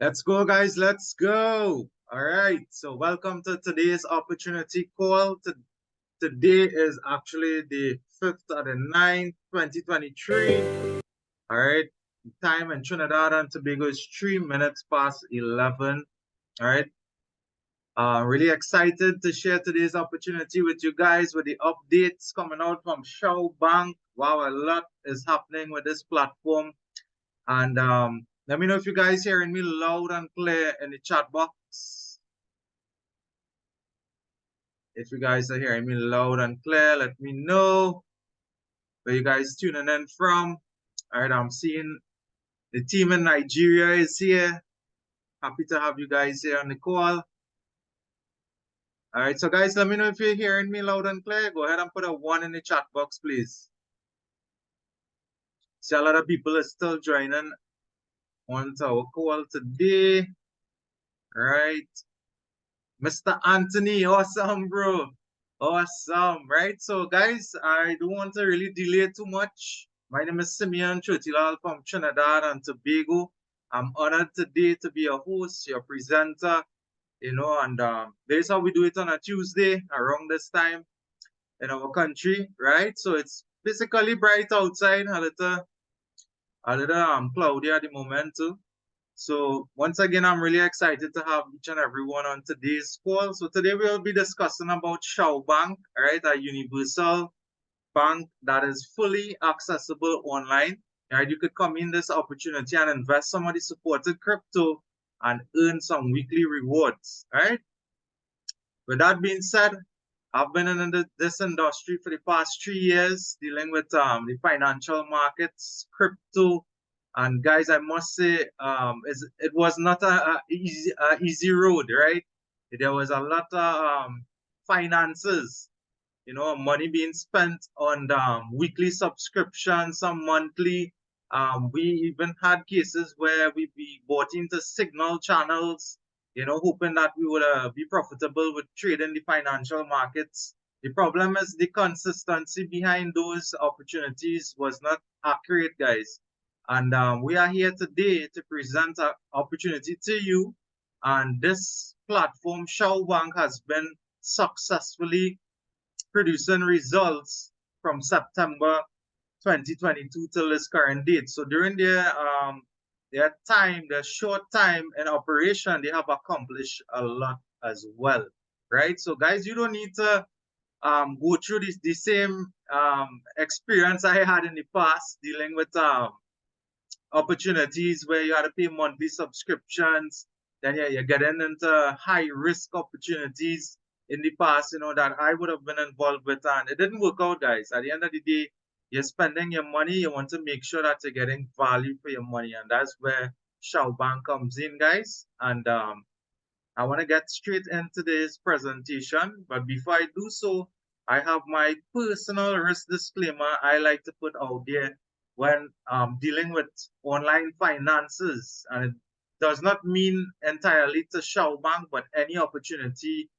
Let's go, guys. Let's go. All right. So welcome to today's opportunity call. Today is actually the 5th of the 9th, 2023. All right. Time in Trinidad and Tobago is 3 minutes past 11. All right. Really excited to share today's opportunity with you guys with the updates coming out from Shao Bank. Wow, a lot is happening with this platform. And let me know if you guys hearing me loud and clear in the chat box. If you guys are hearing me loud and clear, let me know where you guys tuning in from. All right, I'm seeing the team in Nigeria is here. Happy to have you guys here on the call. All right, so guys, let me know if you're hearing me loud and clear. Go ahead and put a 1 in the chat box, please. See, a lot of people are still joining on our call today. All right. Mr. Anthony, awesome, bro. Awesome, right? So, guys, I don't want to really delay too much. My name is Simeon Chotilal from Trinidad and Tobago. I'm honored today to be a host, your presenter, and this is how we do it on a Tuesday around this time in our country, right? So it's basically bright outside, a little cloudy at the moment too. So once again, I'm really excited to have each and everyone on today's call. So today we'll be discussing about Shao Bank, right? A universal bank that is fully accessible online. Right? You could come in this opportunity and invest some of the supported crypto and earn some weekly rewards, right? With that being said, I've been in this industry for the past 3 years, dealing with the financial markets, crypto, and guys, I must say, it was not a easy road, right? There was a lot of finances, money being spent on weekly subscriptions, some monthly. We even had cases where we bought into signal channels, hoping that we would be profitable with trading the financial markets. The problem is the consistency behind those opportunities was not accurate, guys. And we are here today to present an opportunity to you. And this platform, Shao Bank, has been successfully producing results from September 2022 till this current date. So during their short time in operation, they have accomplished a lot as well, right? So guys, you don't need to go through the same experience I had in the past dealing with opportunities where you had to pay monthly subscriptions. Then you're getting into high risk opportunities in the past, that I would have been involved with, and it didn't work out, guys. At the end of the day, you're spending your money, you want to make sure that you're getting value for your money, and that's where Shao Bank comes in, guys. And I want to get straight into this presentation, but before I do so, I have my personal risk disclaimer I like to put out there when dealing with online finances. And it does not mean entirely to Shao Bank, but any opportunity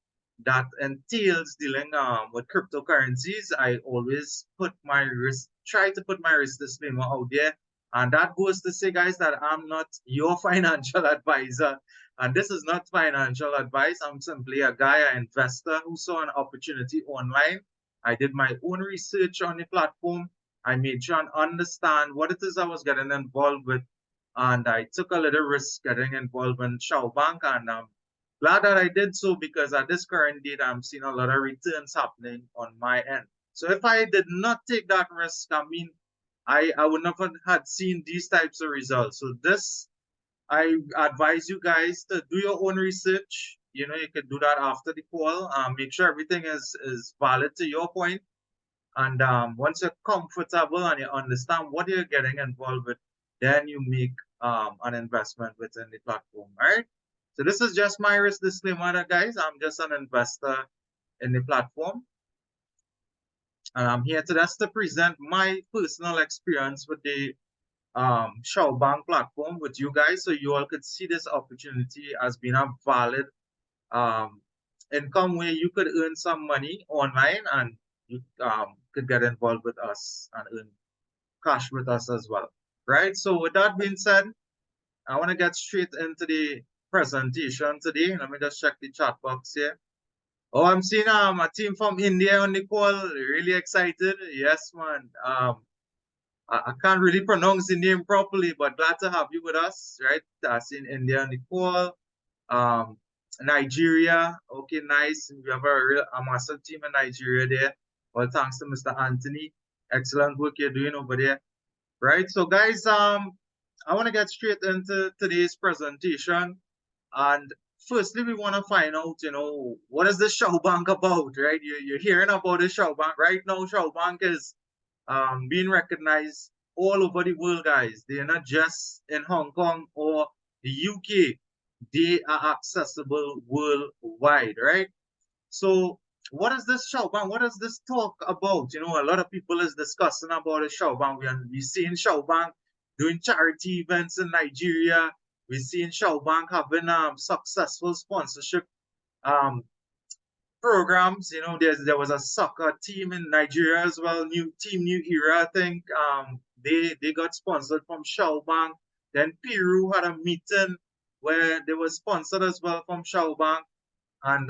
that entails dealing with cryptocurrencies, I always try to put my risk disclaimer out there. And that goes to say, guys, that I'm not your financial advisor. And this is not financial advice. I'm simply a guy, an investor who saw an opportunity online. I did my own research on the platform. I made sure and understand what it is I was getting involved with. And I took a little risk getting involved in Shao Bank. And I'm glad that I did so because at this current date, I'm seeing a lot of returns happening on my end. So if I did not take that risk, I mean, I would never had seen these types of results. So this I advise you guys to do your own research. You can do that after the call. Make sure everything is valid to your point. And once you're comfortable and you understand what you're getting involved with, then you make an investment within the platform. All right. So this is just my risk disclaimer, guys. I'm just an investor in the platform. And I'm here to present my personal experience with the Shao Bank platform with you guys, so you all could see this opportunity as being a valid income where you could earn some money online and you could get involved with us and earn cash with us as well, right? So with that being said, I want to get straight into the presentation today. Let me just check the chat box here. Oh, I'm seeing a team from India on the call. Really excited. Yes, man. I can't really pronounce the name properly, but glad to have you with us, right? Seeing India on the call. Um, Nigeria. Okay, nice. We have a massive team in Nigeria there. Well, thanks to Mr. Anthony. Excellent work you're doing over there. Right. So guys, I want to get straight into today's presentation. And firstly, we want to find out, what is the Shao Bank about, right? You're hearing about the Shao Bank. Right now, Shao Bank is being recognized all over the world, guys. They're not just in Hong Kong or the UK. They are accessible worldwide, right? So what is this Shao Bank? What is this talk about? A lot of people is discussing about a Shao Bank. We're seeing Shao Bank doing charity events in Nigeria. We're seeing Shao Bank having successful sponsorship um, programs. There was a soccer team in Nigeria as well, New Era, I think. They got sponsored from Shao Bank. Then Peru had a meeting where they were sponsored as well from Shao Bank, and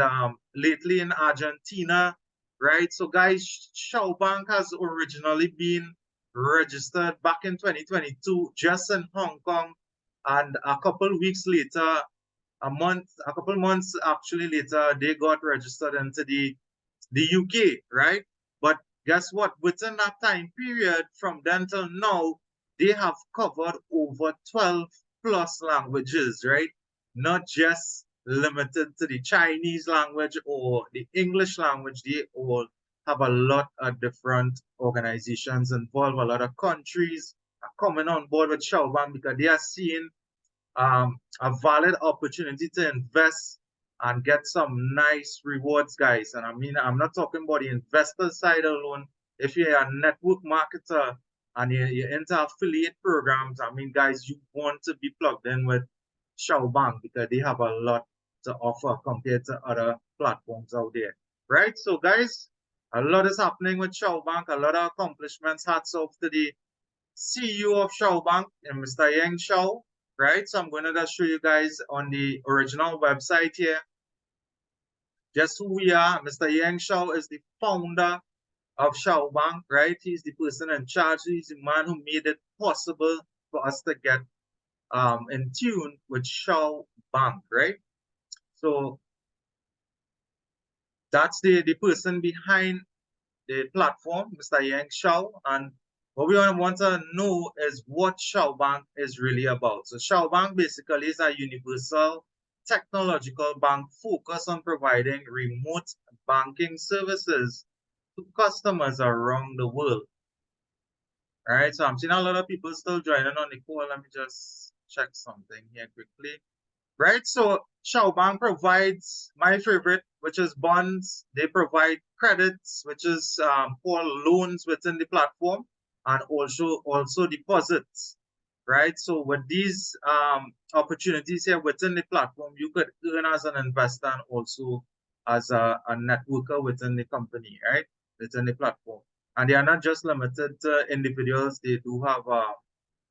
lately in Argentina, right? So guys, Shao Bank has originally been registered back in 2022 just in Hong Kong, and a couple weeks later, a couple months actually later, they got registered into the UK, right? But guess what? Within that time period, from then till now, they have covered over 12 plus languages, right? Not just limited to the Chinese language or the English language. They all have a lot of different organizations involved. A lot of countries are coming on board with Xiaoban because they are seeing a valid opportunity to invest and get some nice rewards, guys. And I mean, I'm not talking about the investor side alone. If you're a network marketer and you're into affiliate programs, I mean, guys, you want to be plugged in with Shao Bank because they have a lot to offer compared to other platforms out there, right? So, guys, a lot is happening with Shao Bank, a lot of accomplishments. Hats off to the CEO of Shao Bank and Mr. Yang Shao, right? So I'm going to just show you guys on the original website here just who we are. Mr. Yang Shao is the founder of Shao Bank, right? He's the person in charge. He's the man who made it possible for us to get in tune with Shao Bank, right? So that's the person behind the platform, Mr. Yang Shao. And what we want to know is what Shao Bank is really about. So Shao Bank basically is a universal technological bank focused on providing remote banking services to customers around the world. All right, so I'm seeing a lot of people still joining on the call. Let me just check something here quickly. Right, so Shao Bank provides my favorite, which is bonds. They provide credits, which is called loans within the platform, and also deposits. Right, so with these opportunities here within the platform, you could earn as an investor and also as a networker within the company, right, within the platform. And they are not just limited to individuals. They do have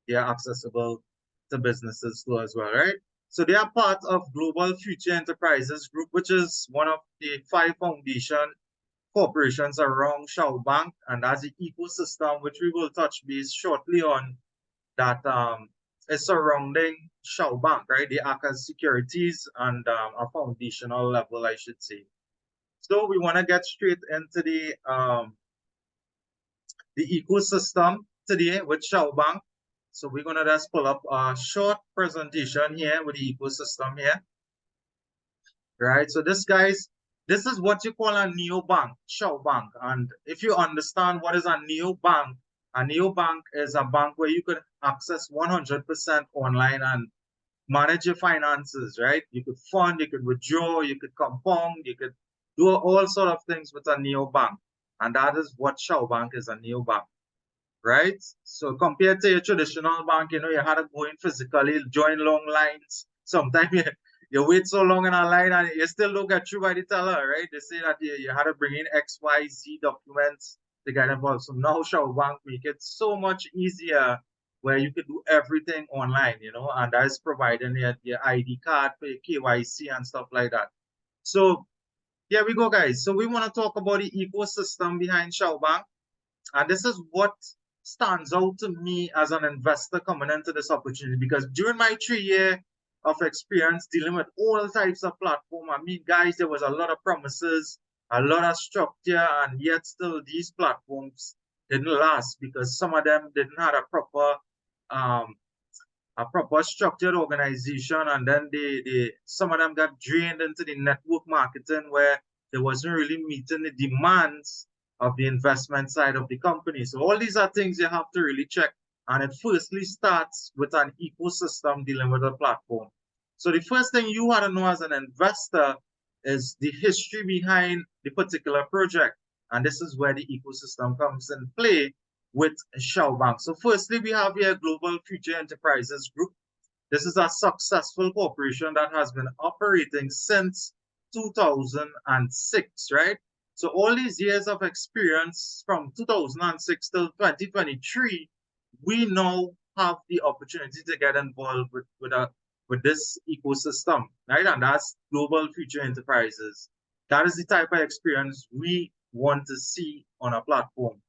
they are accessible to businesses too as well, right? So they are part of Global Future Enterprises Group, which is one of the 5 foundation corporations around Shao Bank, and as the ecosystem, which we will touch base shortly on, that is surrounding Shao Bank, right? They act as securities and a foundational level, I should say. So we want to get straight into the ecosystem today with Shao Bank. So we're gonna just pull up a short presentation here with the ecosystem here. Right, so this this is what you call a neobank, Shao Bank. And if you understand what is a neobank is a bank where you could access 100% online and manage your finances, right? You could fund, you could withdraw, you could compound, you could do all sort of things with a neobank. And that is what Shao Bank is, a neobank, right? So compared to your traditional bank, you had to go in physically, join long lines. Sometimes you wait so long in a line and you still don't get through by the teller, right? They say that you had to bring in X, Y, Z documents to get involved. So now Shao Bank make it so much easier where you could do everything online, you know, and that is providing your ID card for your KYC and stuff like that. So here we go, guys. So we want to talk about the ecosystem behind Shao Bank. And this is what stands out to me as an investor coming into this opportunity, because during my 3 year of experience dealing with all types of platform, I mean, guys, there was a lot of promises, a lot of structure, and yet still these platforms didn't last because some of them didn't have um, a proper structured organization, and then some of them got drained into the network marketing where they wasn't really meeting the demands of the investment side of the company. So all these are things you have to really check. And it firstly starts with an ecosystem dealing with a platform. So the first thing you want to know as an investor is the history behind the particular project. And this is where the ecosystem comes in play with Shao Bank. So firstly, we have here Global Future Enterprises Group. This is a successful corporation that has been operating since 2006, right? So all these years of experience from 2006 till 2023, we now have the opportunity to get involved with this ecosystem, right? And that's Global Future Enterprises. That is the type of experience we want to see on a platform.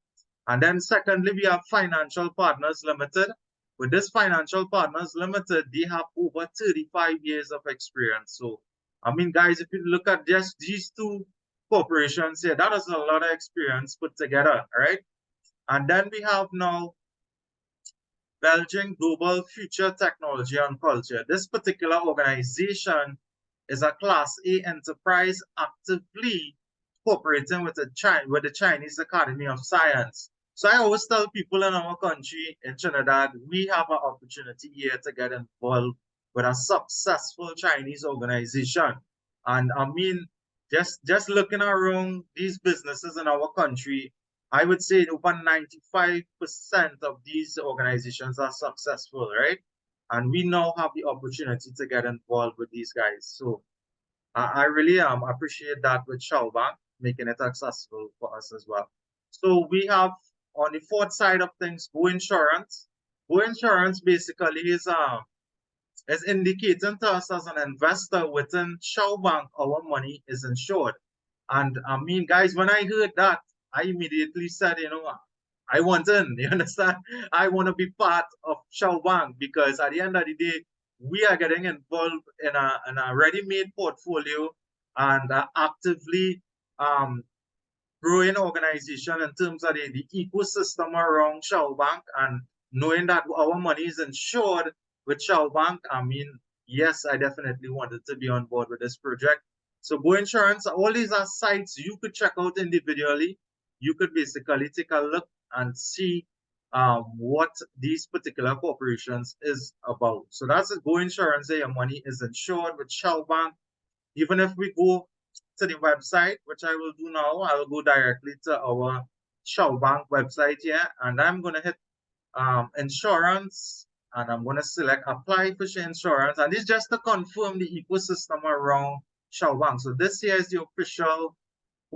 And then secondly, we have Financial Partners Limited. With this Financial Partners Limited, they have over 35 years of experience. So, I mean, guys, if you look at just these two corporations here, that is a lot of experience put together, right? And then we have now Belgian Global Future Technology and Culture. This particular organization is a Class A enterprise actively cooperating with the Chinese Academy of Science. So I always tell people in our country, in Trinidad, we have an opportunity here to get involved with a successful Chinese organization. And I mean, just looking around these businesses in our country, I would say over 95% of these organizations are successful, right? And we now have the opportunity to get involved with these guys. So I really appreciate that with Shao Bank, making it accessible for us as well. So we have on the fourth side of things, Go Insurance. Go Insurance basically is indicating to us as an investor within Shao Bank, our money is insured. And I mean, guys, when I heard that, I immediately said, you know, I want in, you understand? I want to be part of Shao Bank, because at the end of the day, we are getting involved in a ready-made portfolio and actively growing organization in terms of the ecosystem around Shao Bank, and knowing that our money is insured with Shao Bank. I mean, yes, I definitely wanted to be on board with this project. So Go Insurance, all these are sites you could check out individually. You could basically take a look and see what these particular corporations is about. So that's it. Go Insurance, your money is insured with Shao Bank. Even if we go to the website, which I will do now, I will go directly to our Shao Bank website here, and I'm going to hit insurance, and I'm going to select apply for insurance, and this is just to confirm the ecosystem around Shao Bank. So this here is the official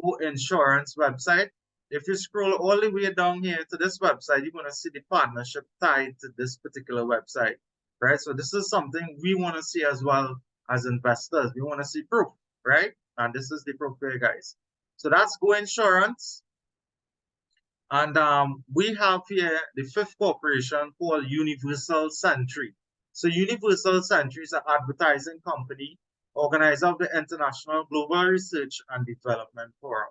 Go Insurance website. If you scroll all the way down here to this website, you're going to see the partnership tied to this particular website, right? So this is something we want to see as well as investors. We want to see proof, right? And this is the proof here, guys. So that's Go Insurance. And we have here the fifth corporation called Universal Century. So Universal Century is an advertising company, organizer of the International Global Research and Development Forum.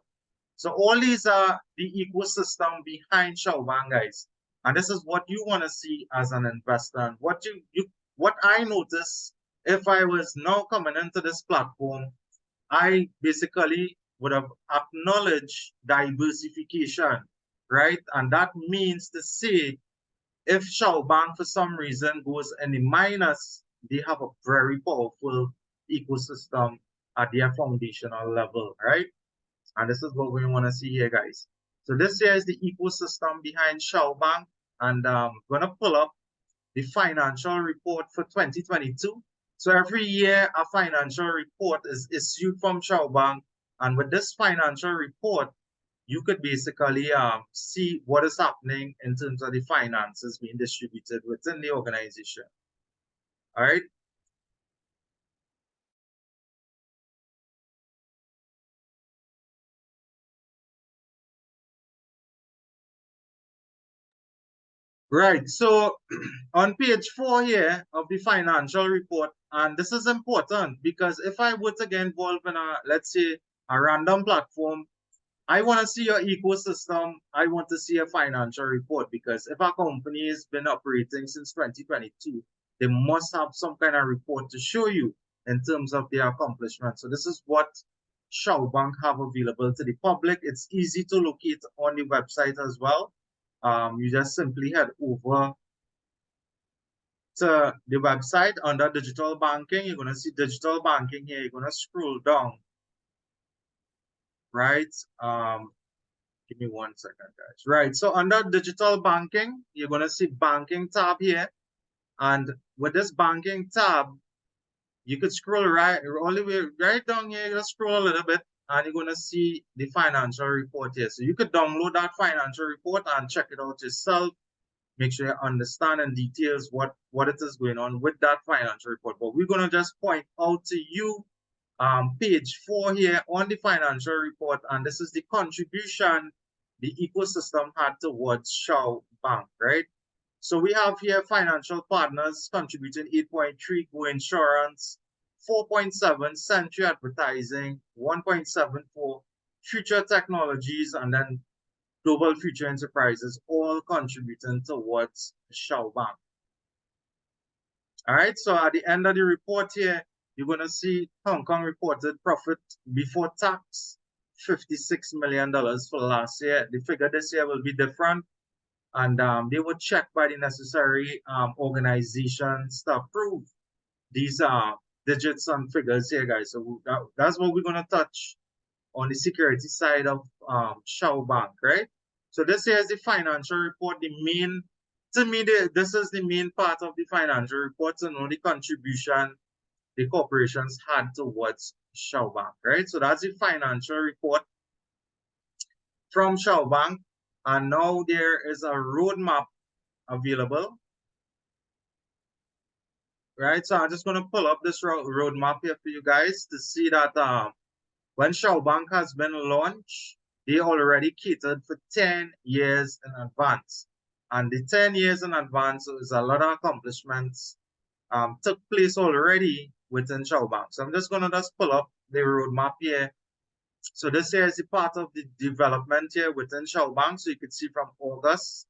So all these are the ecosystem behind Shao Bank, guys. And this is what you want to see as an investor. And what I notice, if I was now coming into this platform, I basically would have acknowledged diversification, right? And that means to say, if Shao Bank for some reason goes in the minus, they have a very powerful ecosystem at their foundational level, right? And this is what we want to see here, guys. So this here is the ecosystem behind Shao Bank, and I'm going to pull up the financial report for 2022. So every year a financial report is issued from Shao Bank, and with this financial report, you could basically see what is happening in terms of the finances being distributed within the organization. All right. Right. So on page 4 here of the financial report, and this is important because if I were to get involved in a, let's say, a random platform, I want to see your ecosystem. I want to see a financial report because if a company has been operating since 2022, they must have some kind of report to show you in terms of their accomplishments. So this is what Shao Bank have available to the public. It's easy to locate on the website as well. You just simply head over to the website under digital banking. You're going to see digital banking here. You're going to scroll down, right? Give me 1 second, guys. Right. So under digital banking, you're going to see banking tab here. And with this banking tab, you could scroll all the way right down here. You're going to scroll a little bit and you're going to see the financial report here. So you could download that financial report and check it out yourself. Make sure you understand in details what it is going on with that financial report. But we're going to just point out to you page 4 here on the financial report, and this is the contribution the ecosystem had towards Shao Bank, right? So we have here financial partners contributing 8.3, Go Insurance, 4.7, Century Advertising, 1.74, Future Technologies, and then Global Future Enterprises, all contributing towards Shao Bank. All right, so at the end of the report here, you're going to see Hong Kong reported profit before tax, $56 million for last year. The figure this year will be different, and they were checked by the necessary organizations to approve these digits and figures here, guys. So that's what we're going to touch on the security side of Shao Bank, right? So this here is the financial report, the main, to me, this is the main part of the financial report to know the contribution the corporations had towards Shao Bank, right? So that's the financial report from Shao Bank. And now there is a roadmap available, right? So I'm just going to pull up this roadmap here for you guys to see that when Shao Bank has been launched, they already catered for 10 years in advance. And the 10 years in advance is a lot of accomplishments took place already within Shao Bank. So I'm just going to just pull up the roadmap here. So this here is the part of the development here within Shao Bank. So you can see from August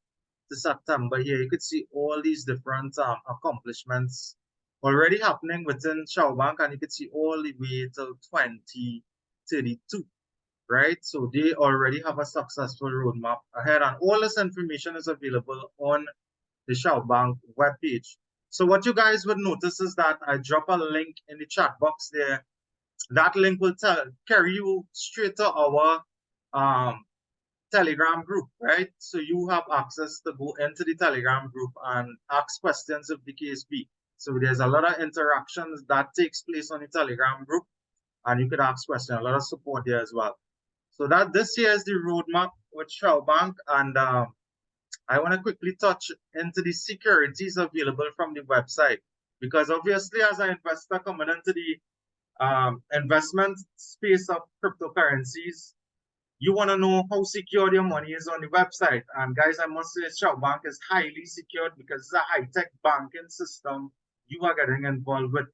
to September here, you could see all these different accomplishments already happening within Shao Bank, and you could see all the way till 2032, right? So they already have a successful roadmap ahead, and all this information is available on the Shao Bank webpage. So what you guys would notice is that I drop a link in the chat box there. That link will carry you straight to our Telegram group, right? So you have access to go into the Telegram group and ask questions if the case be. So there's a lot of interactions that takes place on the Telegram group, and you could ask questions, a lot of support there as well. So that this here is the roadmap with Shao Bank, and I want to quickly touch into the securities available from the website, because obviously as an investor coming into the investment space of cryptocurrencies, you want to know how secure your money is on the website. And guys, I must say Shao Bank is highly secured because it's a high-tech banking system you are getting involved with.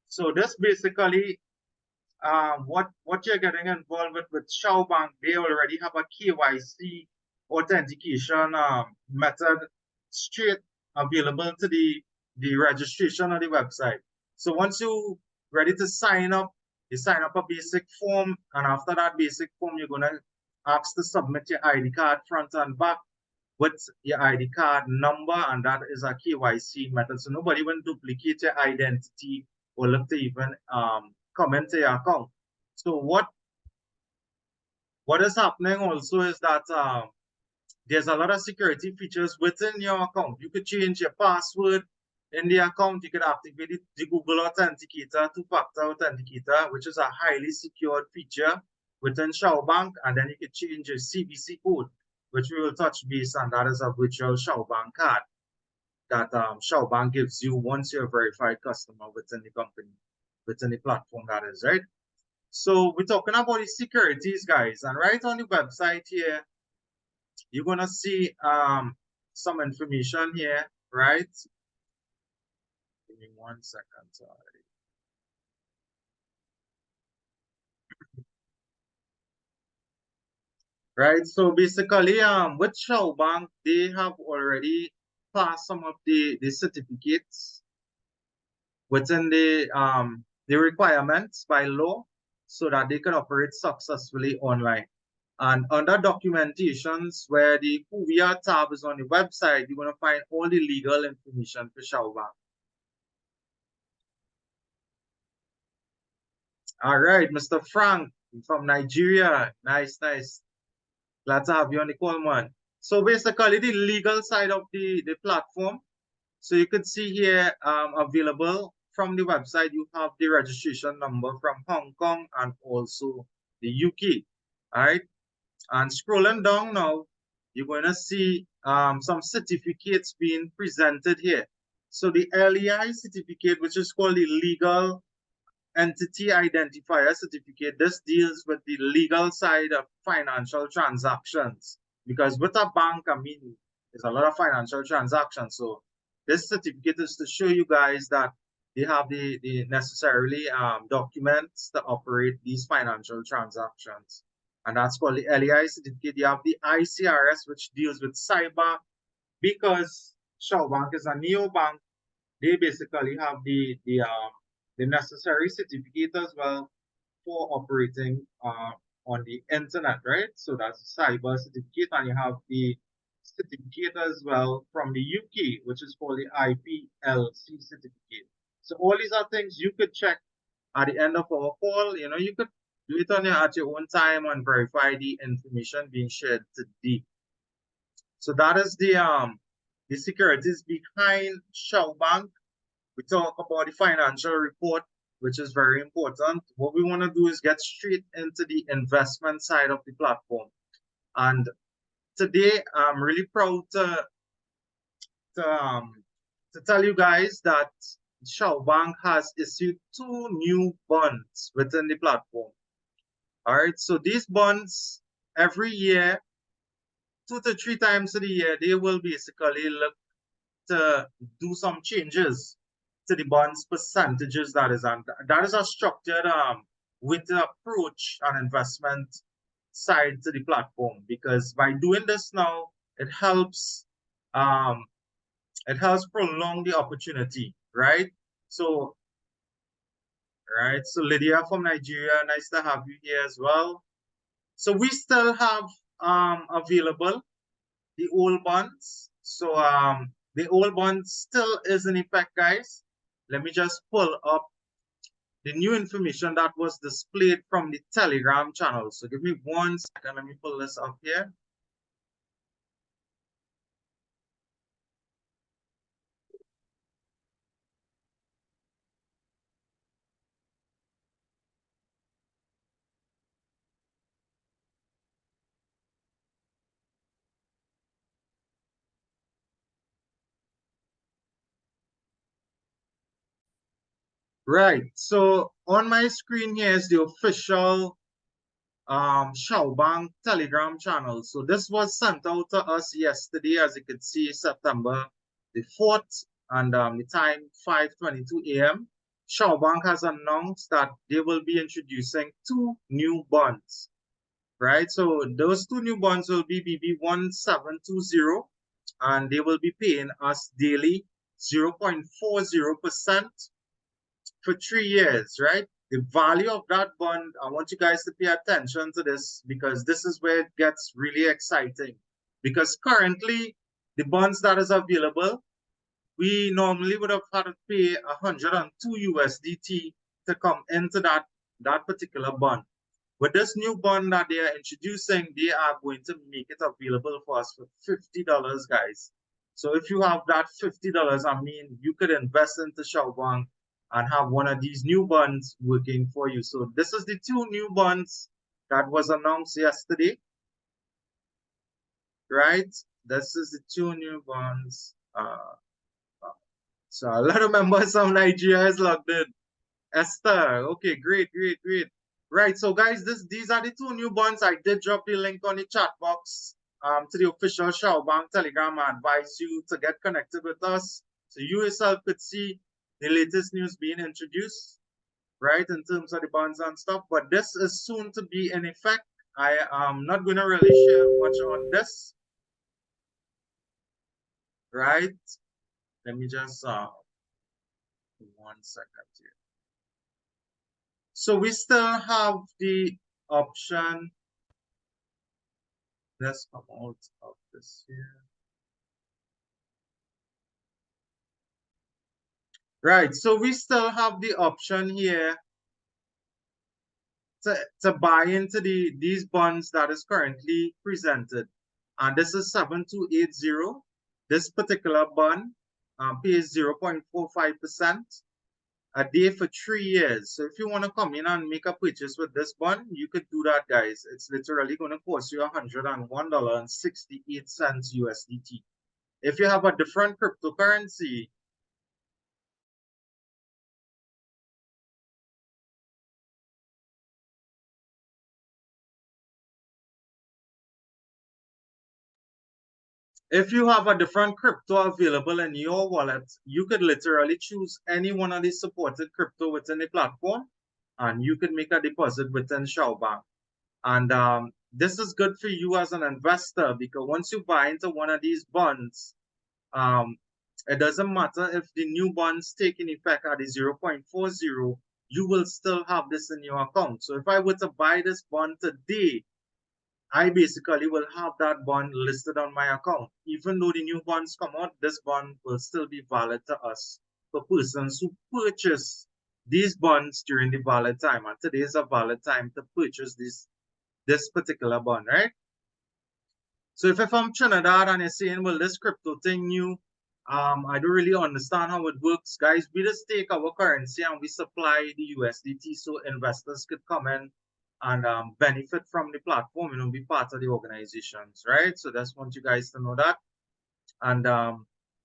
So this basically, what you're getting involved with Shao Bank, they already have a KYC authentication method straight available to the registration on the website. So once you ready to sign up, you sign up a basic form, and after that basic form, you're gonna ask to submit your ID card front and back with your ID card number, and that is a KYC method. So nobody will duplicate your identity or look to even come into your account. So what is happening also is that there's a lot of security features within your account. You could change your password in the account. You could activate the Google Authenticator, two-factor authenticator, which is a highly secured feature. within Shao Bank, and then you can change your CVC code, which we will touch base on. That is a virtual Shao Bank card that Shao Bank gives you once you're a verified customer within the company, within the platform, that is, right? So we're talking about the securities, guys, and right on the website here, you're gonna see some information here, right? Give me 1 second, sorry. Right, so basically, with Shao Bank, they have already passed some of the certificates within the requirements by law so that they can operate successfully online. And under documentations, where the Who We Are tab is on the website, you're going to find all the legal information for Shao Bank. All right, Mr. Frank from Nigeria. Nice, nice. Glad to have you on the call, man. So basically, the legal side of the platform. So you could see here available from the website, you have the registration number from Hong Kong and also the UK. All right. And scrolling down now, you're going to see some certificates being presented here. So the LEI certificate, which is called the Legal Entity Identifier Certificate, this deals with the legal side of financial transactions. Because with a bank, I mean, there's a lot of financial transactions. So this certificate is to show you guys that they have the necessarily documents to operate these financial transactions. And that's called the LEI certificate. You have the ICRS, which deals with cyber. Because Shao Bank is a neobank, they basically have the necessary certificate as well for operating on the internet, right? So that's a cyber certificate, and you have the certificate as well from the UK, which is called the IPLC certificate. So all these are things you could check at the end of our call. You know, you could do it on at your own time and verify the information being shared today. So that is the securities behind Shao Bank. We talk about the financial report, which is very important. What we want to do is get straight into the investment side of the platform. And today, I'm really proud to tell you guys that Shao Bank has issued 2 new bonds within the platform. All right, so these bonds every year, 2 to 3 times a year, they will basically look to do some changes to the bonds percentages that is on. That is a structured with the approach and investment side to the platform, because by doing this now, um it helps prolong the opportunity, right? So so Lydia from Nigeria, nice to have you here as well. So we still have available the old bonds. So the old bond still is in effect, guys. Let me just pull up the new information that was displayed from the Telegram channel. So give me 1 second. Let me pull this up here. Right. So on my screen here is the official Shao Bank Telegram channel. So this was sent out to us yesterday, as you can see, September the 4th, and the time 5:22 a.m. Shao Bank has announced that they will be introducing 2 new bonds. Right, so those 2 new bonds will be BB1720, and they will be paying us daily 0.40% for 3 years, right? The value of that bond, I want you guys to pay attention to this, because this is where it gets really exciting. Because currently, the bonds that is available, we normally would have had to pay 102 USDT to come into that particular bond. With this new bond that they are introducing, they are going to make it available for us for $50, guys. So if you have that $50, I mean, you could invest into Shao Bank and have one of these new bonds working for you. So this is the 2 new bonds that was announced yesterday, right? This is the two new bonds. So a lot of members of Nigeria is logged in. Esther, okay, great, great, great. Right, so guys, these are the two new bonds. I did drop the link on the chat box to the official Shao Bank Telegram. I advise you to get connected with us so you yourself could see the latest news being introduced, right, in terms of the bonds and stuff. But this is soon to be in effect. I am not going to really share much on this, right? Let me just 1 second here. So we still have the option. Let's come out of this here. Right, so we still have the option here to buy into these bonds that is currently presented. And this is 7280. This particular bond pays 0.45% a day for 3 years. So if you want to come in and make a purchase with this bond, you could do that, guys. It's literally going to cost you $101.68 USDT. If you have a different cryptocurrency, if you have a different crypto available in your wallet, you could literally choose any one of the supported crypto within the platform, and you could make a deposit within Shao Bank. And this is good for you as an investor, because once you buy into one of these bonds, it doesn't matter if the new bonds take in effect at the 0.40, you will still have this in your account. So if I were to buy this bond today, I basically will have that bond listed on my account. Even though the new bonds come out, this bond will still be valid to us for persons who purchase these bonds during the valid time. And today is a valid time to purchase this particular bond, right? So if I'm Trinidad and you're saying, well, this crypto thing new, I don't really understand how it works. Guys, we just take our currency and we supply the USDT so investors could come in and benefit from the platform, be part of the organizations, right? So just want you guys to know that. And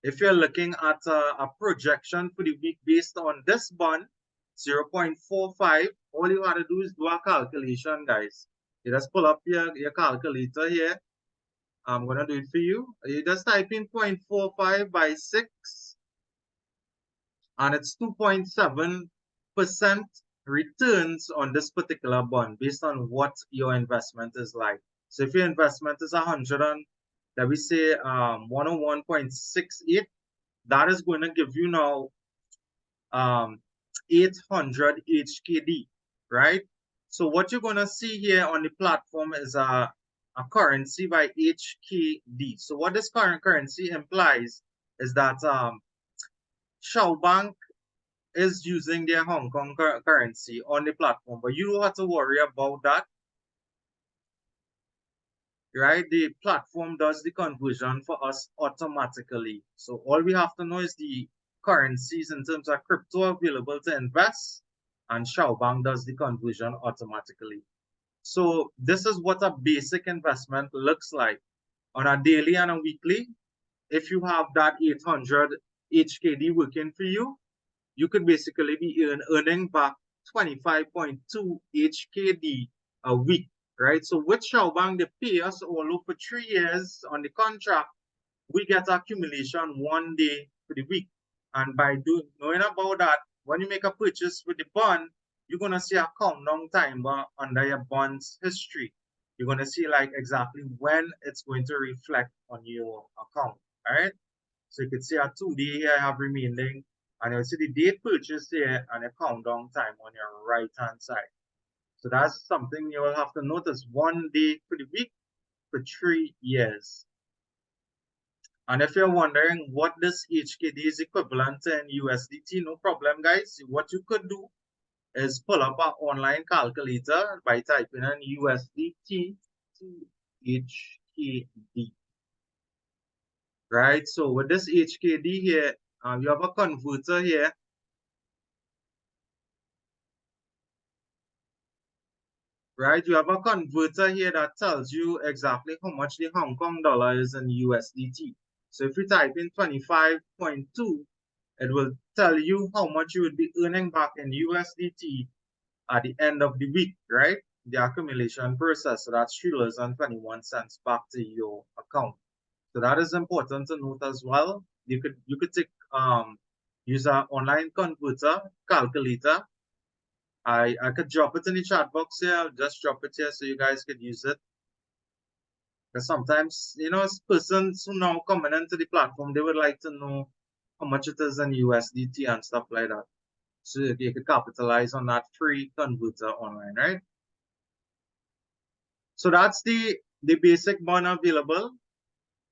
if you're looking at a projection for the week based on this bond, 0.45, all you gotta do is do a calculation, guys. You just pull up your calculator here. I'm going to do it for you. You just type in 0.45 by 6, and it's 2.7% returns on this particular bond based on what your investment is like. So if your investment is 100 and let me say 101.68, that is going to give you now 800 HKD, right? So what you're going to see here on the platform is a currency by HKD. So what this current currency implies is that Shao Bank is using their Hong Kong currency on the platform, but you don't have to worry about that, right? The platform does the conversion for us automatically. So all we have to know is the currencies in terms of crypto available to invest, and Shao Bank does the conversion automatically. So this is what a basic investment looks like on a daily and a weekly. If you have that 800 HKD working for you, you could basically be earning back 25.2 HKD a week, right? So with Shao Bank, they pay us all over 3 years on the contract. We get accumulation 1 day for the week. And by knowing about that, when you make a purchase with the bond, you're going to see a countdown timer under your bond's history. You're going to see like exactly when it's going to reflect on your account, all right? So you can see a 2 day here I have remaining, and you'll see the date purchase here and a countdown time on your right-hand side. So that's something you will have to notice. 1 day for the week for 3 years. And if you're wondering what this HKD is equivalent to in USDT, no problem, guys. What you could do is pull up an online calculator by typing in USDT to HKD. Right? So with this HKD here, you have a converter here. . right? You have a converter here that tells you exactly how much the Hong Kong dollar is in USDT. So if you type in 25.2, it will tell you how much you would be earning back in USDT at the end of the week, right? The accumulation process. So that's $3.21 back to your account. So that is important to note as well. You could take use an online converter calculator. I could drop it in the chat box here. I'll just drop it here so you guys could use it. Because sometimes, persons who now coming into the platform, they would like to know how much it is in USDT and stuff like that. So you could capitalize on that free converter online, right? So that's the basic bond available,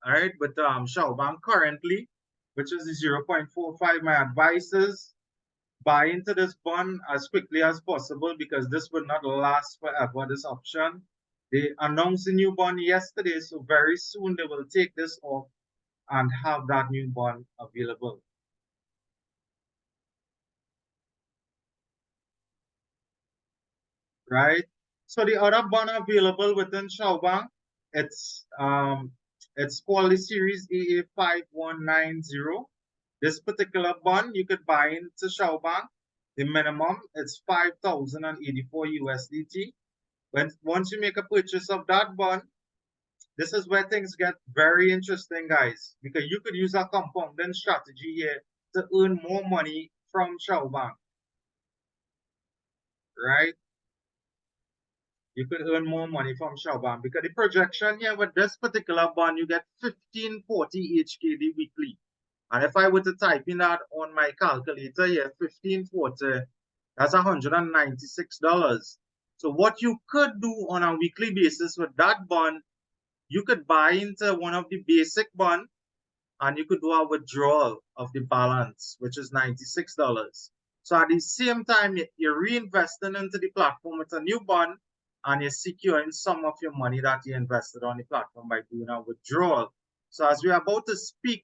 all right? But Shao Bank currently, which is the 0.45, my advice is buy into this bond as quickly as possible because this will not last forever, this option. They announced a new bond yesterday, so very soon they will take this off and have that new bond available. Right? So the other bond available within Shao Bank, it's called the Series AA5190. This particular bond you could buy into Shao Bank. The minimum is 5,084 USDT. Once you make a purchase of that bond, this is where things get very interesting, guys, because you could use a compounding strategy here to earn more money from Shao Bank, right? You could earn more money from Shao Bank because the projection here with this particular bond, you get 1540 HKD weekly. And if I were to type in that on my calculator here, 1540, that's $196. So what you could do on a weekly basis with that bond, you could buy into one of the basic bond and you could do a withdrawal of the balance, which is $96. So at the same time, you're reinvesting into the platform with a new bond and you're securing some of your money that you invested on the platform by doing a withdrawal. So as we're about to speak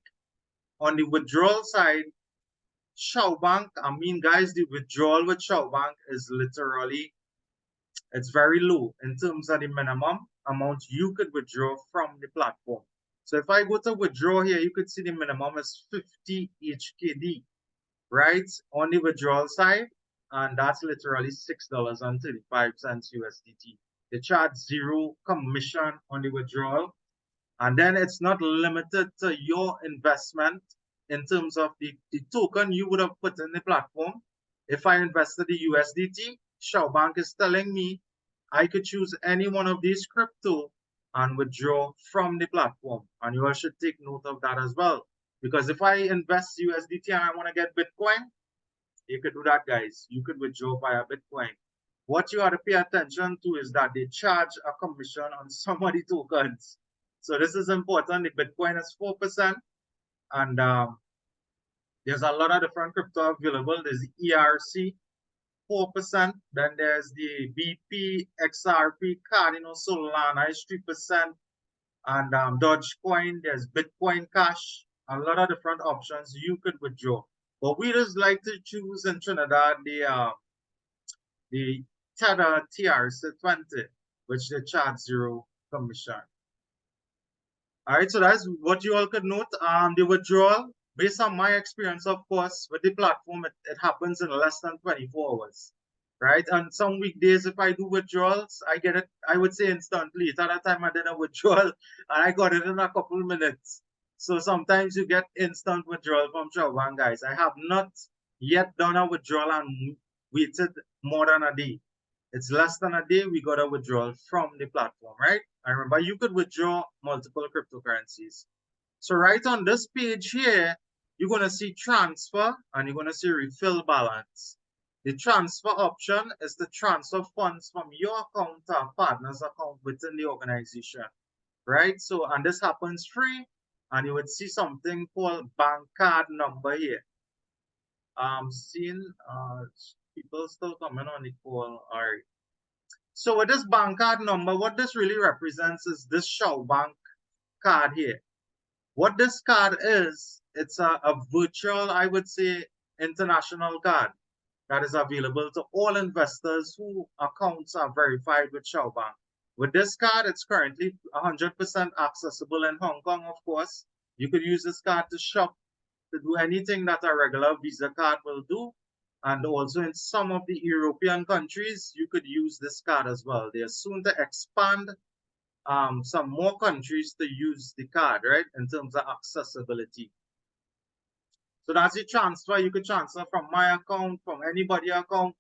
on the withdrawal side, Shao Bank, I mean, guys, the withdrawal with Shao Bank is literally, it's very low in terms of the minimum amount you could withdraw from the platform. So if I go to withdraw here, you could see the minimum is 50 HKD, right? On the withdrawal side, and that's literally $6.35 USDT. They charge zero commission on the withdrawal. And then it's not limited to your investment in terms of the token you would have put in the platform. If I invested the USDT, Shao Bank is telling me I could choose any one of these crypto and withdraw from the platform. And you all should take note of that as well. Because if I invest USDT and I want to get Bitcoin, you could do that, guys. You could withdraw via Bitcoin. What you have to pay attention to is that they charge a commission on some of the tokens. So this is important. The Bitcoin is 4%, and there's a lot of different crypto available. There's the ERC, 4%. Then there's the BP, XRP, Cardinal, Solana is 3%. And Dogecoin, there's Bitcoin Cash, a lot of different options you could withdraw. But we just like to choose in Trinidad the Tether TRC20, which they charge zero commission. All right, so that's what you all could note. The withdrawal, based on my experience, of course, with the platform, it happens in less than 24 hours, right? And some weekdays, if I do withdrawals, I get it, I would say instantly. At that time, I did a withdrawal and I got it in a couple of minutes. So sometimes you get instant withdrawal from Shao Bank, guys. I have not yet done a withdrawal and waited more than a day. It's less than a day, we got a withdrawal from the platform, right? And remember, you could withdraw multiple cryptocurrencies. So right on this page here, you're going to see transfer and you're going to see refill balance. The transfer option is to transfer funds from your account to a partner's account within the organization, right? So, and this happens free, and you would see something called bank card number here. Seeing people still coming on the call. All right. So with this bank card number, what this really represents is this Shao Bank card here. What this card is, it's a virtual, I would say, international card, that is available to all investors who accounts are verified with Shao Bank. With this card, it's currently 100% accessible in Hong Kong, of course. You could use this card to shop, to do anything that a regular Visa card will do. And also in some of the European countries, you could use this card as well. They are soon to expand some more countries to use the card, right, in terms of accessibility. So that's the transfer. You could transfer from my account, from anybody's account.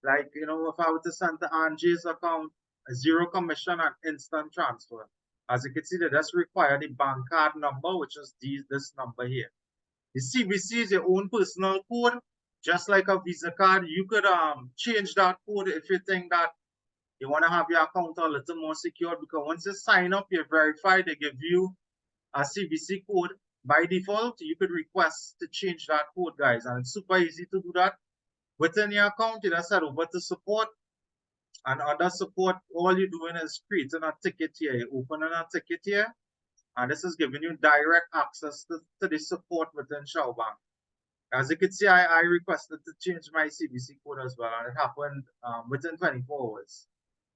Like, you know, if I were to send to Angie's account, a zero commission and instant transfer. As you can see, they just require the bank card number, which is this number here. The CVC is your own personal code, just like a Visa card. You could change that code if you think that you want to have your account a little more secure, because once you sign up, you're verified, they give you a CVC code. By default, you could request to change that code, guys, and it's super easy to do that. Within your account, you just head over to support, and under support, all you're doing is creating a ticket here. You're opening a ticket here, and this is giving you direct access to the support within Shao Bank. As you can see, I requested to change my CVC code as well, and it happened within 24 hours,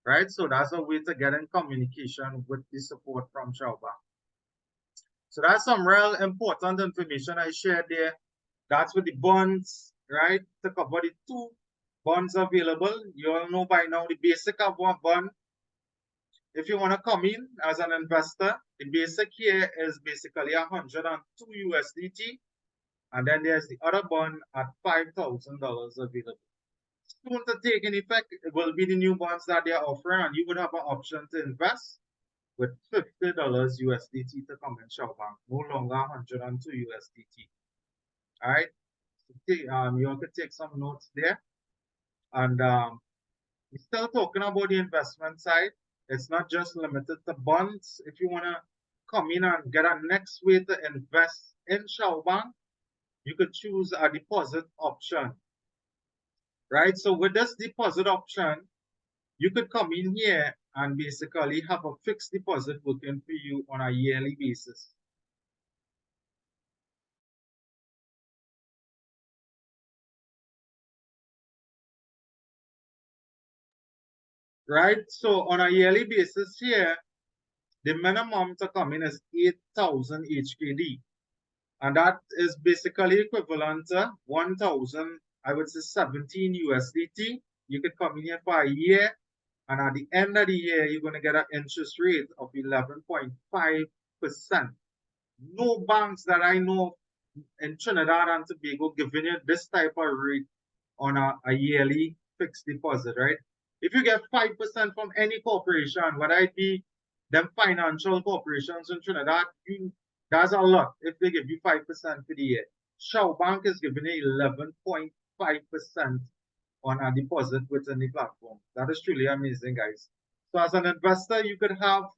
right? So that's a way to get in communication with the support from Shao Bank. So that's some real important information I shared there. That's with the bonds, right? To cover the two bonds available. You all know by now the basic of one bond. If you want to come in as an investor, the basic here is basically 102 USDT. And then there's the other bond at $5,000 available. Soon to take in effect, it will be the new bonds that they are offering, and you would have an option to invest with $50 USDT to come in Shao Bank, no longer 102 USDT. All right. So, you all could take some notes there. And we're still talking about the investment side. It's not just limited to bonds. If you want to come in and get a next way to invest in Shao Bank, you could choose a deposit option, right? So with this deposit option, you could come in here and basically have a fixed deposit working for you on a yearly basis. Right? So on a yearly basis here, the minimum to come in is 8,000 HKD. And that is basically equivalent to 1,000, I would say 17 USDT. You could come in here for a year, and at the end of the year, you're going to get an interest rate of 11.5%. No banks that I know in Trinidad and Tobago giving you this type of rate on a yearly fixed deposit, right? If you get 5% from any corporation, whether it be them financial corporations in Trinidad, that's a lot if they give you 5% for the year. Shao Bank is giving you 11.5% on a deposit within the platform. That is truly amazing, guys. So as an investor, you could have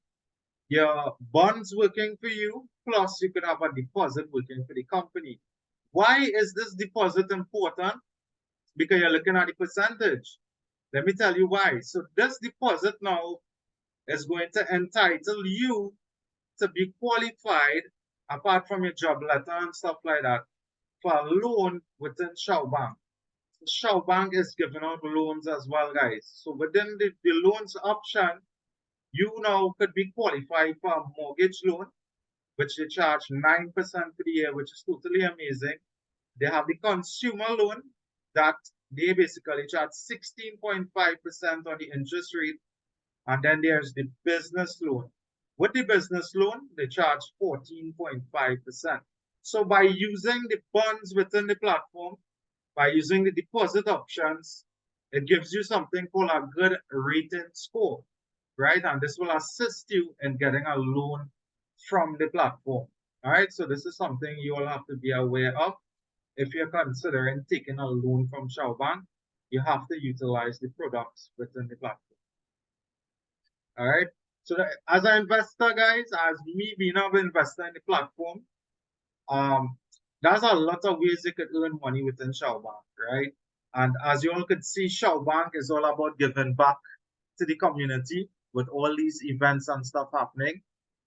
your bonds working for you, plus you could have a deposit working for the company. Why is this deposit important? Because you're looking at the percentage. Let me tell you why. So this deposit now is going to entitle you to be qualified, apart from your job letter and stuff like that, for a loan within Shao Bank. So Shao Bank is giving out loans as well, guys. So within the loans option, you now could be qualified for a mortgage loan, which they charge 9% for the year, which is totally amazing. They have the consumer loan that they basically charge 16.5% on the interest rate. And then there's the business loan. With the business loan, they charge 14.5%. So by using the bonds within the platform, by using the deposit options, it gives you something called a good rating score, right? And this will assist you in getting a loan from the platform. All right, so this is something you all have to be aware of. If you're considering taking a loan from Shao Bank, you have to utilize the products within the platform. All right. So as an investor, guys, as me being an investor in the platform, there's a lot of ways you could earn money within Shao Bank, right? And as you all could see, Shao Bank is all about giving back to the community with all these events and stuff happening.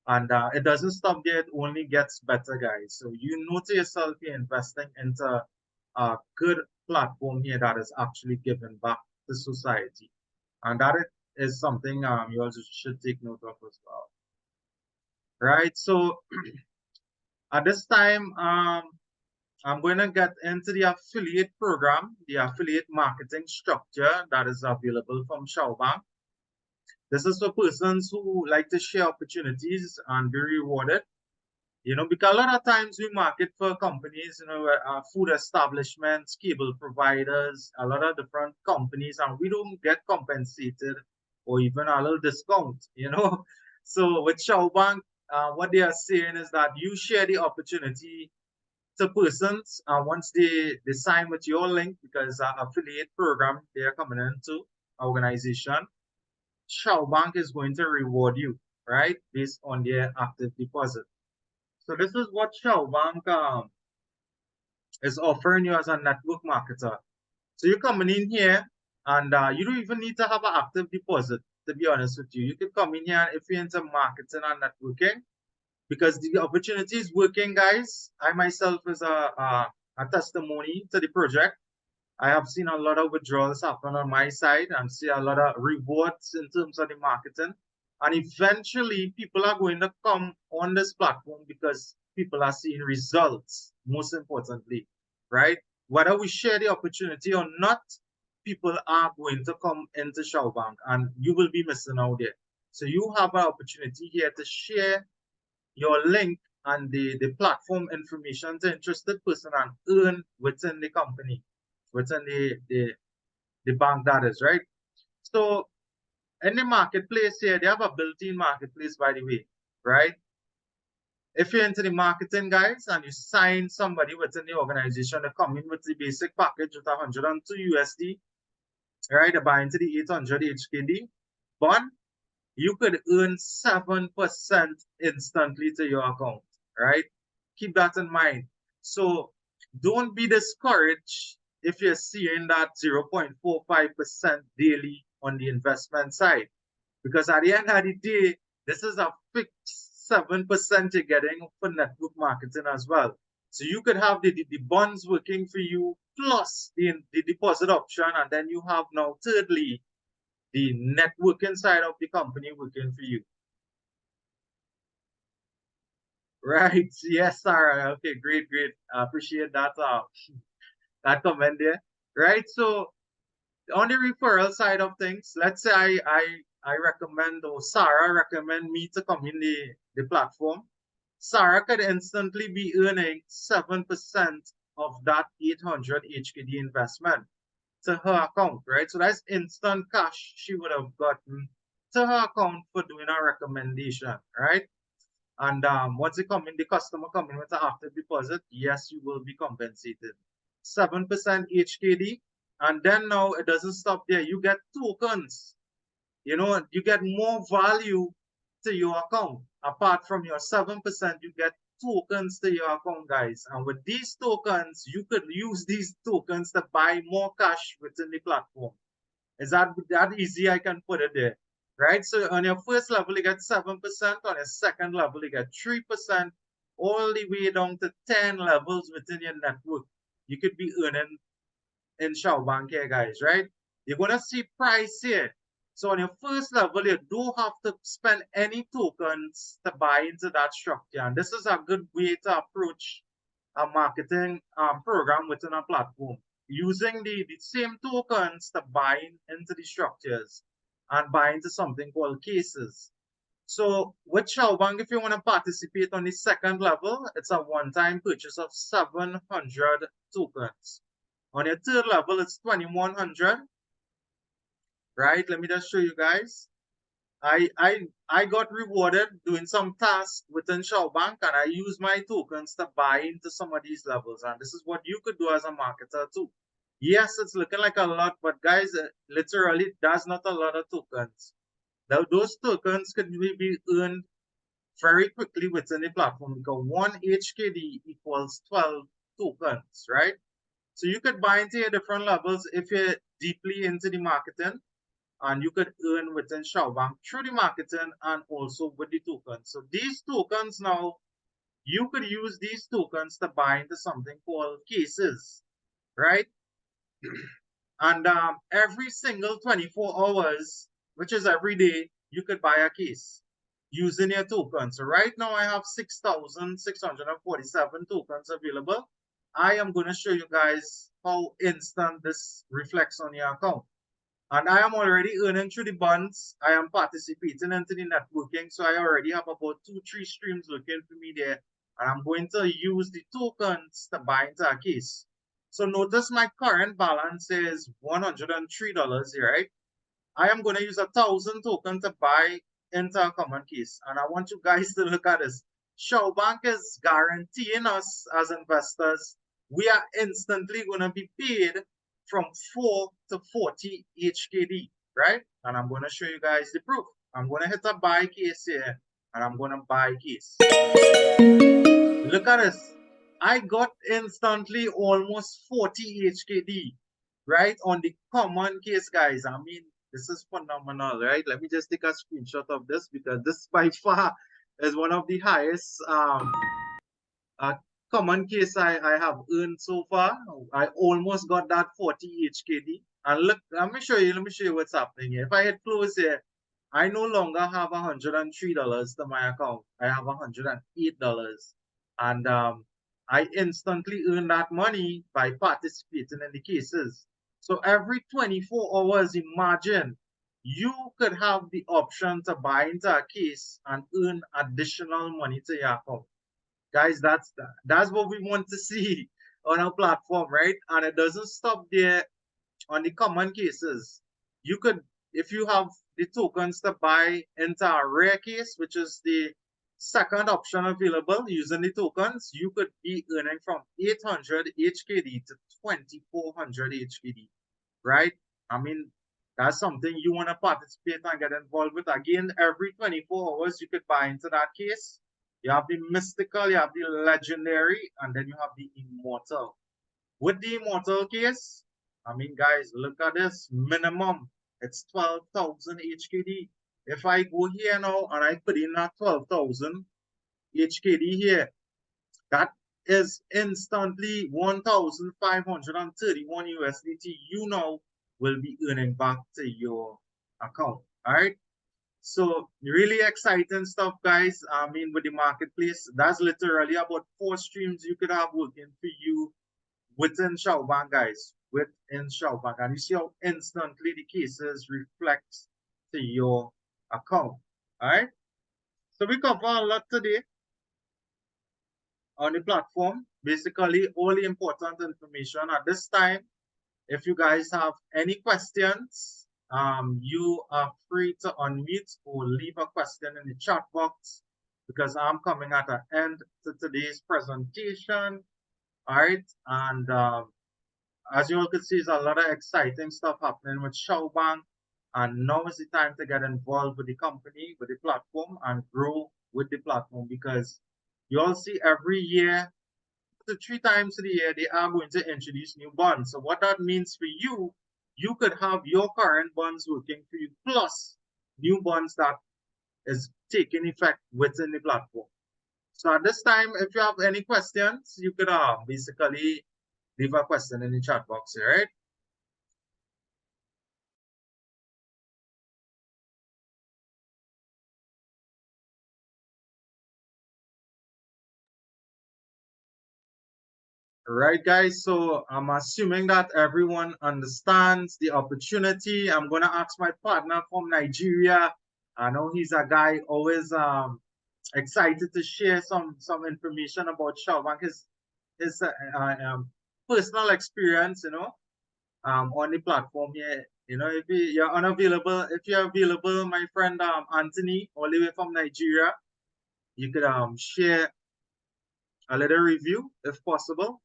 And it doesn't stop there, it only gets better, guys. So you know to yourself you're investing into a good platform here that is actually giving back to society. And that is something you also should take note of as well. Right? So at this time, I'm going to get into the affiliate program, the affiliate marketing structure that is available from Shao Bank. This is for persons who like to share opportunities and be rewarded. Because a lot of times we market for companies, food establishments, cable providers, a lot of different companies, and we don't get compensated or even a little discount. So with Shao Bank, what they are saying is that you share the opportunity to persons once they sign with your link, because affiliate program they are coming into organization. Shao Bank is going to reward you, right, based on their active deposit. So this is what Shao Bank is offering you as a network marketer. So you're coming in here and you don't even need to have an active deposit, to be honest with you. You can come in here if you're into marketing and networking, because the opportunity is working, guys. I myself is a testimony to the project. I have seen a lot of withdrawals happen on my side and see a lot of rewards in terms of the marketing. And eventually, people are going to come on this platform because people are seeing results, most importantly, right? Whether we share the opportunity or not, people are going to come into Shao Bank and you will be missing out there. So you have an opportunity here to share your link and the platform information to interested person and earn within the company, within the bank, that is, right? So in the marketplace here, they have a built-in marketplace, by the way, right? If you're into the marketing, guys, and you sign somebody within the organization to come in with the basic package with 102 USD, right? To buy into the 800 HKD bond, you could earn 7% instantly to your account, right? Keep that in mind. So don't be discouraged if you're seeing that 0.45% daily on the investment side, because at the end of the day, this is a fixed 7% you're getting for network marketing as well. So you could have the bonds working for you plus the deposit option, and then you have now thirdly the networking side of the company working for you. Right. Yes, Sarah. Okay, great, great. I appreciate that comment there. Right. So on the referral side of things, let's say I recommend, or Sarah recommend me to come in the platform. Sarah could instantly be earning 7% of that 800 HKD investment to her account, right? So that's instant cash she would have gotten to her account for doing a recommendation, right? And once the customer come in with an active deposit, yes, you will be compensated. 7% HKD. And then now it doesn't stop there. You get tokens. You get more value to your account. Apart from your 7%, you get tokens to your account, guys. And with these tokens, you could use these tokens to buy more cash within the platform. Is that easy? I can put it there, right? So on your first level, you get 7%. On your second level, you get 3%, all the way down to 10 levels within your network. You could be earning in Shao Bank here, guys, right? You're going to see price here. So on your first level, you don't have to spend any tokens to buy into that structure. And this is a good way to approach a marketing program within a platform, using the same tokens to buy into the structures and buy into something called cases. So with Shao Bank, if you want to participate on the second level, it's a one-time purchase of 700 tokens. On your third level, it's 2100, right? Let me just show you guys. I got rewarded doing some tasks within Shao Bank, and I use my tokens to buy into some of these levels. And this is what you could do as a marketer too. Yes, it's looking like a lot, but guys, literally, that's not a lot of tokens. Now, those tokens could be earned very quickly within the platform, because 1 HKD equals 12 tokens, right? So you could buy into your different levels if you're deeply into the marketing, and you could earn within Shao Bank through the marketing and also with the tokens. So these tokens now, you could use these tokens to buy into something called cases. right? And every single 24 hours, which is every day, you could buy a case using your token. So right now I have 6,647 tokens available. I am going to show you guys how instant this reflects on your account. And I am already earning through the bonds. I am participating into the networking. So I already have about 2-3 streams working for me there. And I'm going to use the tokens to buy into a case. So notice my current balance is $103 here, right? I am going to use 1,000 tokens to buy into a common case. And I want you guys to look at this. Shao Bank is guaranteeing us as investors, we are instantly going to be paid from 4 to 40 HKD, right? And I'm going to show you guys the proof. I'm going to hit a buy case here, and I'm going to buy case. Look at this. I got instantly almost 40 HKD, right? On the common case, guys. I mean, this is phenomenal, right? Let me just take a screenshot of this because this by far is one of the highest uh, common case I have earned so far. I almost got that 40 HKD. And look, let me show you what's happening here. If I hit close here, I no longer have $103 to my account. I have $108. And I instantly earn that money by participating in the cases. So every 24 hours, imagine you could have the option to buy into a case and earn additional money to your account. Guys, that's what we want to see on our platform, right? And it doesn't stop there on the common cases. You could, if you have the tokens to buy into a rare case, which is the second option available using the tokens, you could be earning from 800 HKD to 2400 HKD, right? I mean, that's something you want to participate and get involved with. Again, every 24 hours, you could buy into that case. You have the mystical, you have the legendary, and then you have the immortal. With the immortal case, I mean, guys, look at this. Minimum, it's 12,000 HKD. If I go here now and I put in that 12,000 HKD here, that is instantly 1,531 USDT. You now will be earning back to your account. All right. So really exciting stuff, guys. I mean, with the marketplace, that's literally about 4 streams you could have working for you within Shao Bank, guys. Within Shao Bank. And you see how instantly the cases reflect to your account. All right. So we cover a lot today on the platform. Basically, all the important information at this time. If you guys have any questions, you are free to unmute or leave a question in the chat box because I'm coming at the end to today's presentation. All right. And as you all can see, there's a lot of exciting stuff happening with Shao Bank. And now is the time to get involved with the company, with the platform, and grow with the platform because you all see every year, 3 times a year, they are going to introduce new bonds. So what that means for you, you could have your current bonds working for you, plus new bonds that is taking effect within the platform. So at this time, if you have any questions, you could basically leave a question in the chat box here, right? Right, guys. So I'm assuming that everyone understands the opportunity. I'm gonna ask my partner from Nigeria. I know he's a guy always excited to share some information about Shao Bank, his personal experience, on the platform here. If you're unavailable, if you're available, my friend Anthony, all the way from Nigeria, you could share a little review if possible.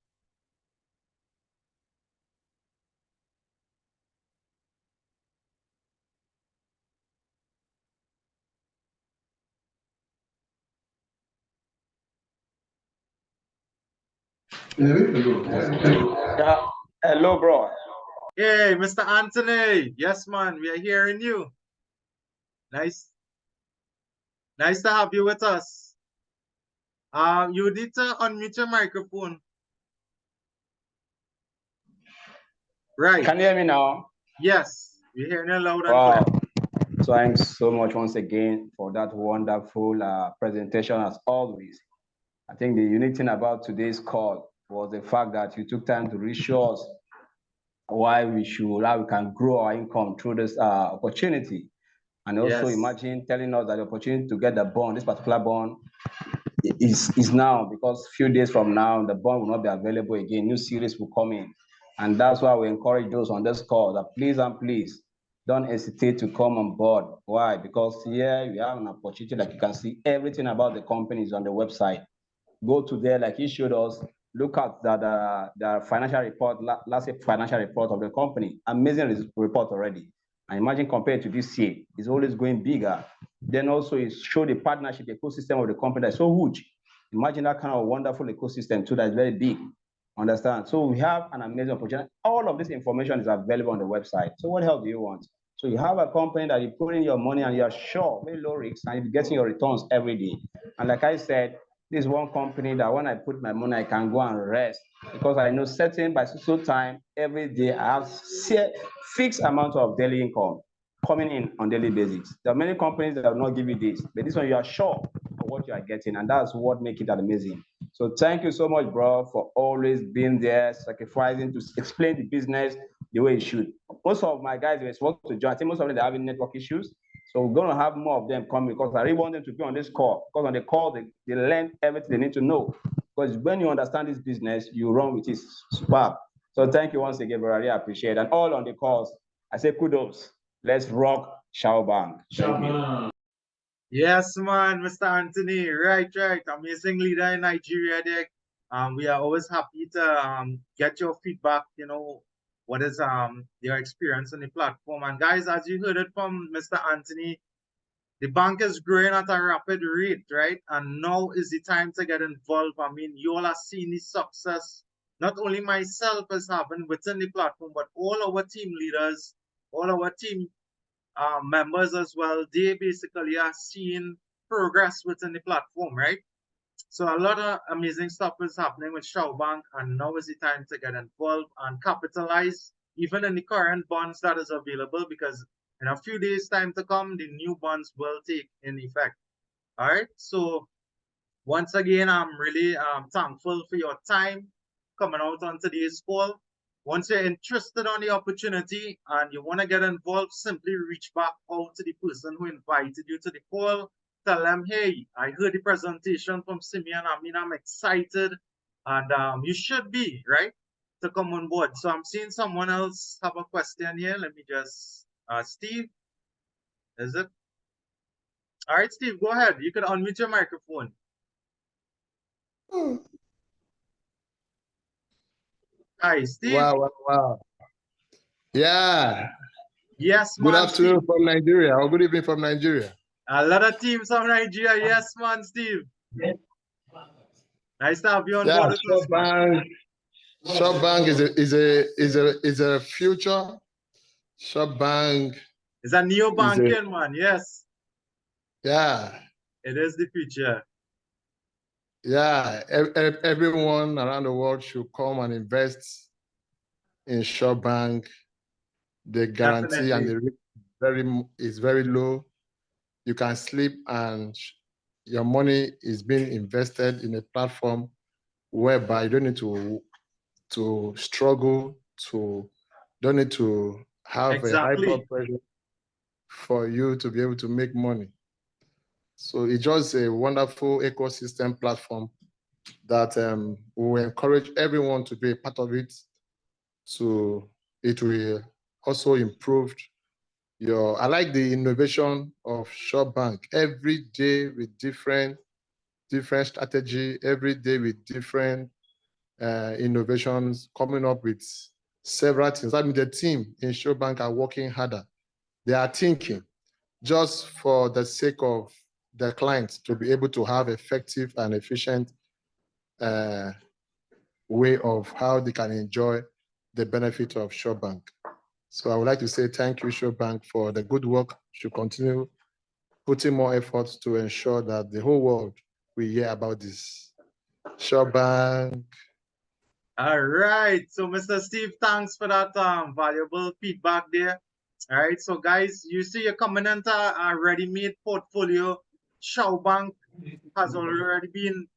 Yeah. Hello, bro. Hey, Mr. Anthony. Yes, man, we are hearing you. Nice, nice to have you with us. You need to unmute your microphone. Right. Can you hear me now? Yes, we're hearing you loud and Wow. clear. Thanks so much once again for that wonderful presentation as always. I think the unique thing about today's call was the fact that you took time to reassure us how we can grow our income through this opportunity. And also Yes. imagine telling us that the opportunity to get the bond, this particular bond, is now, because few days from now, the bond will not be available again. New series will come in. And that's why we encourage those on this call that please and please don't hesitate to come on board. Why? Because here we have an opportunity, like you can see everything about the company is on the website. Go to there, like he showed us, look at that the financial report, last year financial report of the company. Amazing report already. And imagine compared to this year, it's always going bigger. Then also it showed the partnership ecosystem of the company that's so huge. Imagine that kind of wonderful ecosystem too, that's very big. Understand? So we have an amazing opportunity. All of this information is available on the website. So what else do you want? So you have a company that you put in your money and you're sure, very low risk, and you're getting your returns every day. And like I said, this is one company that when I put my money, I can go and rest, because I know certain by so time every day I have fixed amount of daily income coming in on daily basis. There are many companies that will not give you this, but this one you are sure of what you are getting, and that's what makes it amazing. So thank you so much, bro, for always being there, sacrificing to explain the business the way it should. Most of my guys were supposed to join. I think most of them are having network issues. So we're going to have more of them coming, because I really want them to be on this call. Because on the call, they learn everything they need to know. Because when you understand this business, you run with it superb. So thank you once again, bro. I really appreciate it. And all on the calls, I say kudos. Let's rock Shao Bank. Thank you. Yes, man, Mr. Anthony. Right. Amazing leader in Nigeria there. We are always happy to get your feedback, what is your experience on the platform. And guys, as you heard it from Mr. Anthony, the bank is growing at a rapid rate, right? And now is the time to get involved. I mean, you all are seeing the success, not only myself is having within the platform, but all our team leaders, all our team members as well. They basically are seeing progress within the platform, right? So a lot of amazing stuff is happening with Shao Bank, and now is the time to get involved and capitalize even in the current bonds that is available, because in a few days time to come, the new bonds will take in effect. All right. So once again, I'm really thankful for your time coming out on today's call. Once you're interested on the opportunity and you want to get involved, simply reach back out to the person who invited you to the call. Tell them, hey, I heard the presentation from Simeon. I mean, I'm excited. And you should be, right, to come on board. So I'm seeing someone else have a question here. Let me just, Steve, is it? All right, Steve, go ahead. You can unmute your microphone. Hi, Steve. Wow. Yeah. Yes, Good man. afternoon Steve. from Nigeria, or good evening from Nigeria. A lot of teams from Nigeria. Yes, man, Steve. Nice to have you on board with us, man. Shop Bank is a future. Shop Bank It's a neo is banking, man. Yes, yeah. it is the future. Yeah. Everyone around the world should come and invest in Shop Bank. The guarantee and the risk is very low. You can sleep and your money is being invested in a platform whereby you don't need to struggle, don't need to have a high blood pressure for you to be able to make money. So it's just a wonderful ecosystem platform that we encourage everyone to be a part of it. So it will also improve I like the innovation of Shop Bank. Every day with different strategy, every day with different innovations, coming up with several things. I mean, the team in Shop Bank are working harder. They are thinking just for the sake of the clients to be able to have effective and efficient way of how they can enjoy the benefit of Shop Bank. So I would like to say thank you, Shop Bank, for the good work. Should continue putting more efforts to ensure that the whole world will hear about this. Shop Bank. All right. So, Mr. Steve, thanks for that valuable feedback there. All right. So, guys, you see you're coming into a ready-made portfolio. Shao Bank has already been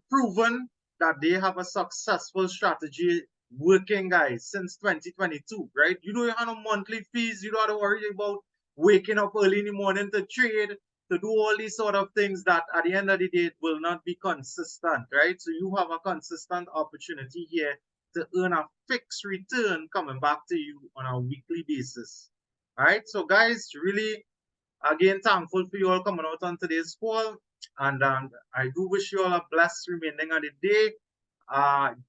proven that they have a successful strategy working, guys, since 2022, right? You don't have no monthly fees. You don't have to worry about waking up early in the morning to trade, to do all these sort of things that at the end of the day it will not be consistent, right? So you have a consistent opportunity here to earn a fixed return coming back to you on a weekly basis. All right, so guys, really, again, thankful for you all coming out on today's call. And I do wish you all a blessed remaining of the day.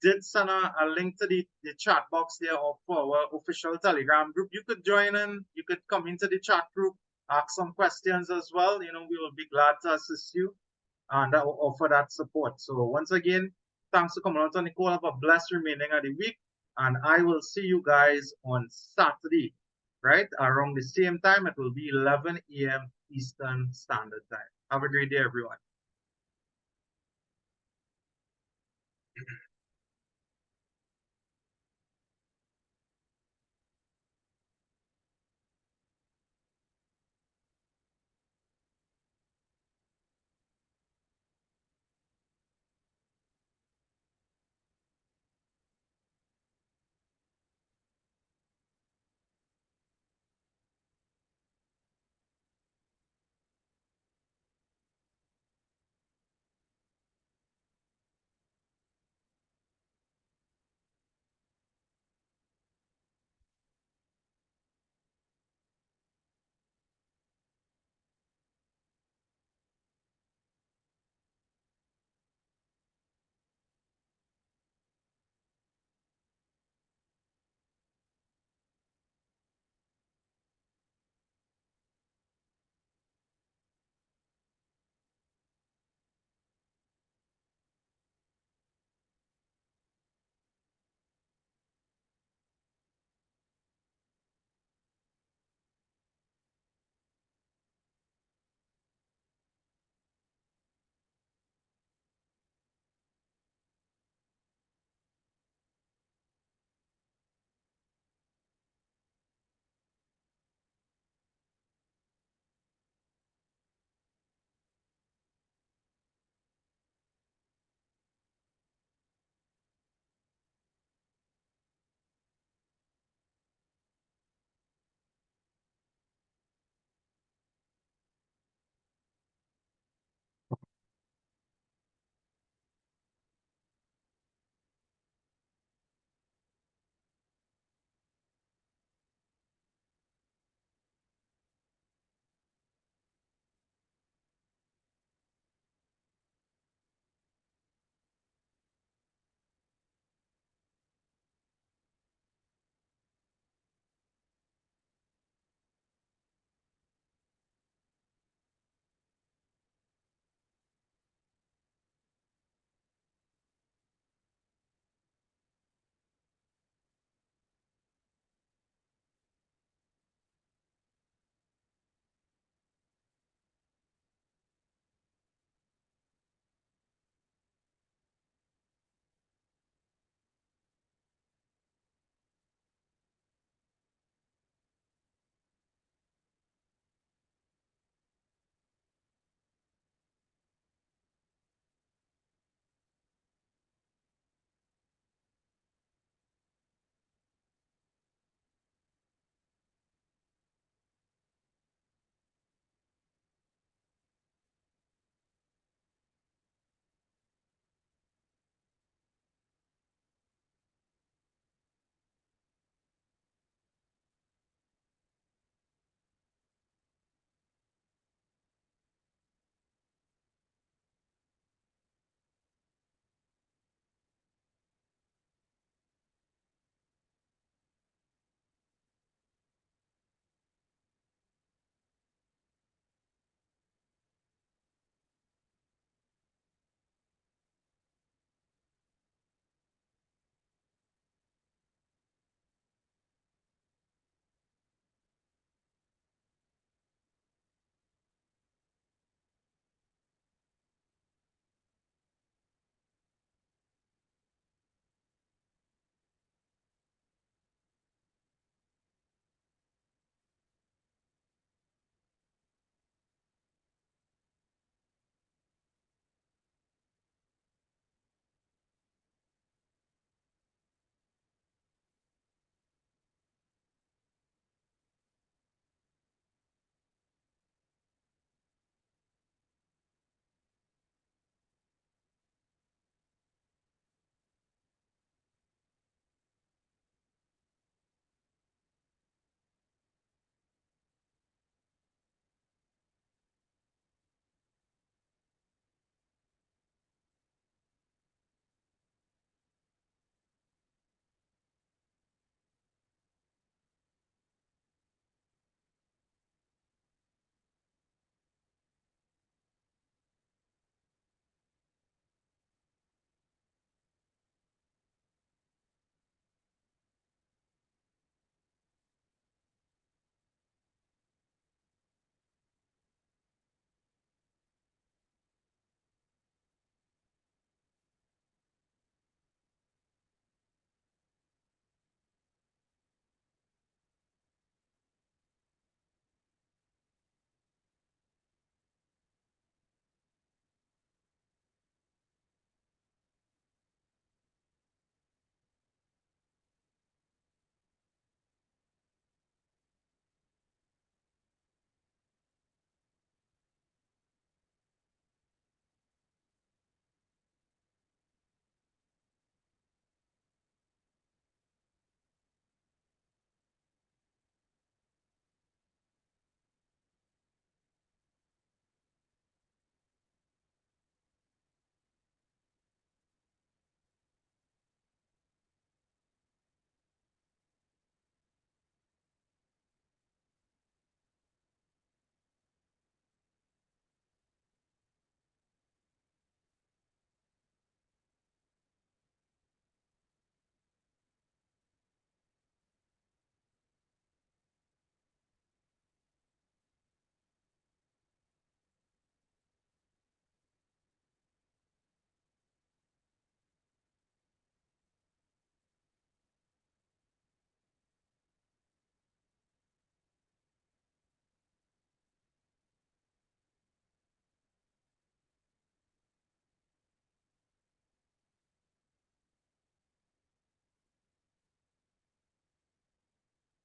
Did send a link to the chat box there for our official Telegram group. You could join in, you could come into the chat group, ask some questions as well. You know, we will be glad to assist you and offer that support. So once again, thanks for coming out on the call. Have a blessed remaining of the week. And I will see you guys on Saturday, right? Around the same time, it will be 11 a.m. Eastern Standard Time. Have a great day, everyone.